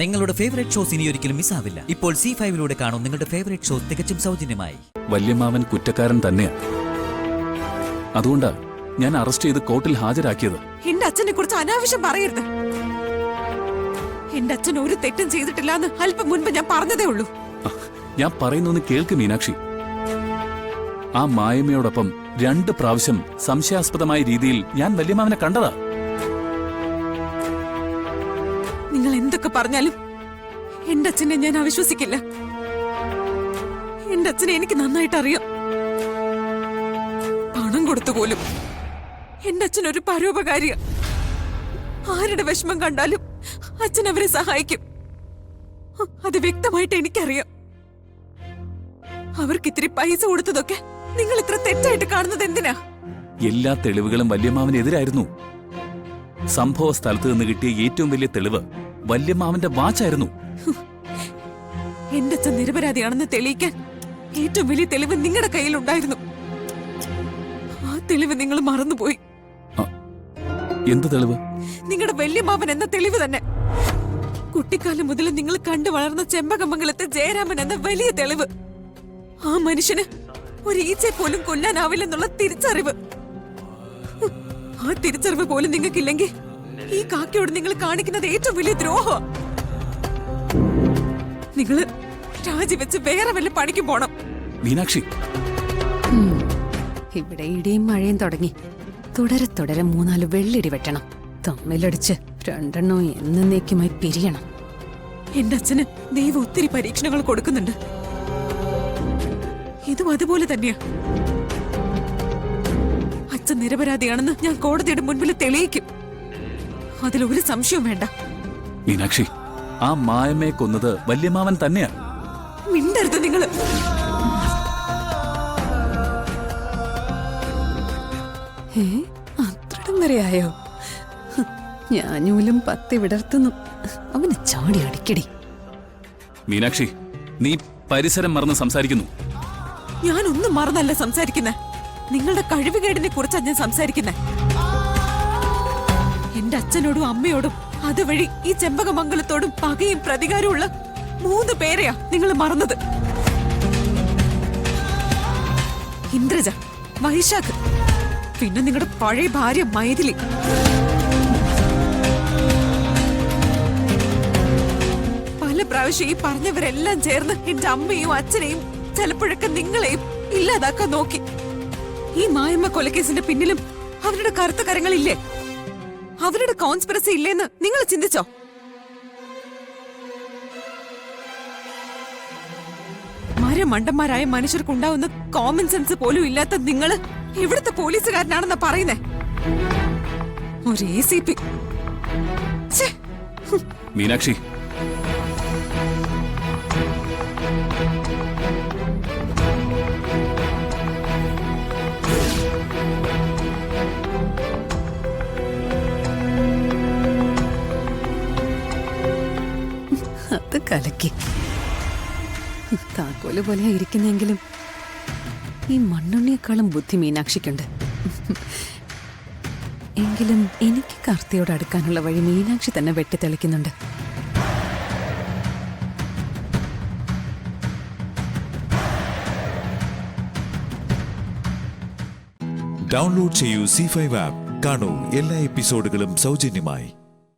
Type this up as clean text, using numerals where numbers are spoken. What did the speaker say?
നിങ്ങളുടെ favourite shows ഇനി ഒരിക്കലും മിസ്സാവില്ല. ഇപ്പോൾ C5 കാണും നിങ്ങളുടെ ഫേവറേറ്റ് ഷോസ് തികച്ചും സൗജന്യമായി. വല്യമാവൻ കുറ്റക്കാരൻ തന്നെയാ. അതുകൊണ്ടാ ഞാൻ അറസ്റ്റ് ചെയ്ത് കോർട്ടിൽ ഹാജരാക്കിയത്. എന്റെ അച്ഛനെ കുറിച്ച് അനാവശ്യം പറയരുത്. എന്റെ അച്ഛൻ ഒരു തെറ്റും ചെയ്തിട്ടില്ലാന്ന് അല്പം മുൻപ് ഞാൻ പറഞ്ഞതേ ഉള്ളൂ. ഞാൻ പറയുന്നൊന്ന് കേൾക്ക് മീനാക്ഷി. ആ മായമ്മയോടൊപ്പം 2 പ്രാവശ്യം സംശയാസ്പദമായ രീതിയിൽ ഞാൻ വല്യമാവനെ കണ്ടതാ. നിങ്ങൾ എന്തൊക്കെ പറഞ്ഞാലും എന്റെ അച്ഛനെ ഞാൻ അവിശ്വസിക്കില്ല. എന്റെ അച്ഛനെ എനിക്ക് നന്നായിട്ട് അറിയാം. പണം കൊടുത്തു പോലും. എന്റെ അച്ഛൻ ഒരു പരോപകാരിയാ. ആരുടെ വിഷമം കണ്ടാലും അച്ഛൻ അവരെ സഹായിക്കും. അത് വ്യക്തമായിട്ട് എനിക്കറിയാം. അവർക്ക് ഇത്തിരി പൈസ കൊടുത്തതൊക്കെ നിങ്ങൾ ഇത്ര തെറ്റായിട്ട് കാണുന്നത് എന്തിനാ? എല്ലാ തെളിവുകളും വല്യമാവനെതിരായിരുന്നു. സംഭവ സ്ഥലത്ത് നിന്ന് കിട്ടിയ ഏറ്റവും വലിയ തെളിവ് വല്യമാവന്റെ വാച്ചായിരുന്നു. എന്റെ അച്ഛൻ നിരപരാധിയാണെന്ന് തെളിയിക്കാൻ ഏറ്റവും വലിയ തെളിവ് നിങ്ങളുടെ കയ്യിലുണ്ടായിരുന്നു. ആ തെളിവ് നിങ്ങൾ മറന്നുപോയി. എന്ത് തെളിവ്? നിങ്ങളുടെ വല്യമാവൻ എന്ന തെളിവ് തന്നെ. കുട്ടിക്കാലം മുതൽ നിങ്ങൾ കണ്ടു വളർന്ന ചെമ്പകമംഗലത്തെ ജയരാമൻ എന്ന വലിയ തെളിവ്. ആ മനുഷ്യന് ഒരു ഈച്ചയെ പോലും കൊല്ലാനാവില്ലെന്നുള്ള തിരിച്ചറിവ്. ആ തിരിച്ചറിവ് പോലും നിങ്ങൾക്കില്ലെങ്കിൽ ഈ കാക്കയോട് നിങ്ങൾ കാണിക്കുന്നത് ഏറ്റവും വലിയ ദ്രോഹം. നിങ്ങള് രാജിവെച്ച് വേറെ വല്ല പണിക്ക് പോണം. മീനാക്ഷി, ഇവിടെ ഇടിയും മഴയും തുടങ്ങി. തുടരെ തുടരെ 3-4 വെള്ളിടി വെട്ടണം. തമ്മിലടിച്ച് 2 എന്നേക്കുമായി പിരിയണം. എന്റെ അച്ഛന് ദൈവം ഒത്തിരി പരീക്ഷണങ്ങൾ കൊടുക്കുന്നുണ്ട്. ഇതും അതുപോലെ തന്നെയാ. അച്ഛൻ നിരപരാധിയാണെന്ന് ഞാൻ കോടതിയുടെ മുൻപിൽ തെളിയിക്കും. അതിലൊരു സംശയവും വേണ്ട. മീനാക്ഷി, ആ മായമ്മയെ കൊന്നത് വല്യമാവൻ തന്നെയാ. മിണ്ടരുത് നിങ്ങള്. അത്രടം വരെയായോ? ഞാനൂലും 10 വിടർത്തുന്നു. അവന് ചാടി അടിക്കടി. മീനാക്ഷി, നീ പരിസരം മറന്ന് സംസാരിക്കുന്നു. ഞാനൊന്നും മറന്നല്ല സംസാരിക്കുന്നെ. നിങ്ങളുടെ കഴിവുകേടിനെ കുറിച്ചാണ് ഞാൻ സംസാരിക്കുന്നെ. എന്റെ അച്ഛനോടും അമ്മയോടും അതുവഴി ഈ ചെമ്പകമംഗലത്തോടും പകയും പ്രതികാരമുള്ള 3 പേരെയാ നിങ്ങൾ മറന്നത്. ഇന്ദ്രജ, വൈശാഖ്, പിന്നെ നിങ്ങളുടെ പഴയ ഭാര്യ മൈഥിലി. പല പ്രാവശ്യം ഈ പറഞ്ഞവരെല്ലാം ചേർന്ന് എന്റെ അമ്മയും അച്ഛനെയും ചിലപ്പോഴൊക്കെ നിങ്ങളെയും ഇല്ലാതാക്കാൻ നോക്കി. ഈ മായമ്മ കൊലക്കേസിന്റെ പിന്നിലും അവരുടെ കറുത്ത കരങ്ങളില്ലേ? അവരുടെ കോൺസ്പിറസി ഇല്ലേന്ന് നിങ്ങൾ ചിന്തിച്ചോ? മരമണ്ടന്മാരായ മനുഷ്യർക്കുണ്ടാവുന്ന കോമൺ സെൻസ് പോലും ഇല്ലാത്ത നിങ്ങള് എവിടുത്തെ പോലീസുകാരനാണെന്നാ പറയുന്നേ? ഒരു ACP. മീനാക്ഷി, അത് കലക്കി. താക്കോല് പോലെ ഇരിക്കുന്നെങ്കിലും ഈ മണ്ണുണ്ണിയേക്കാളും ബുദ്ധി മീനാക്ഷിക്കുണ്ട്. എങ്കിലും എനിക്ക് കാർത്തിയോട് അടുക്കാനുള്ള വഴി മീനാക്ഷി തന്നെ വെട്ടിത്തെളിക്കുന്നുണ്ട്. ഡൗൺലോഡ് ചെയ്യൂ C5 ആപ്പ്. കാണൂ എല്ലാ എപ്പിസോഡുകളും സൗജന്യമായി.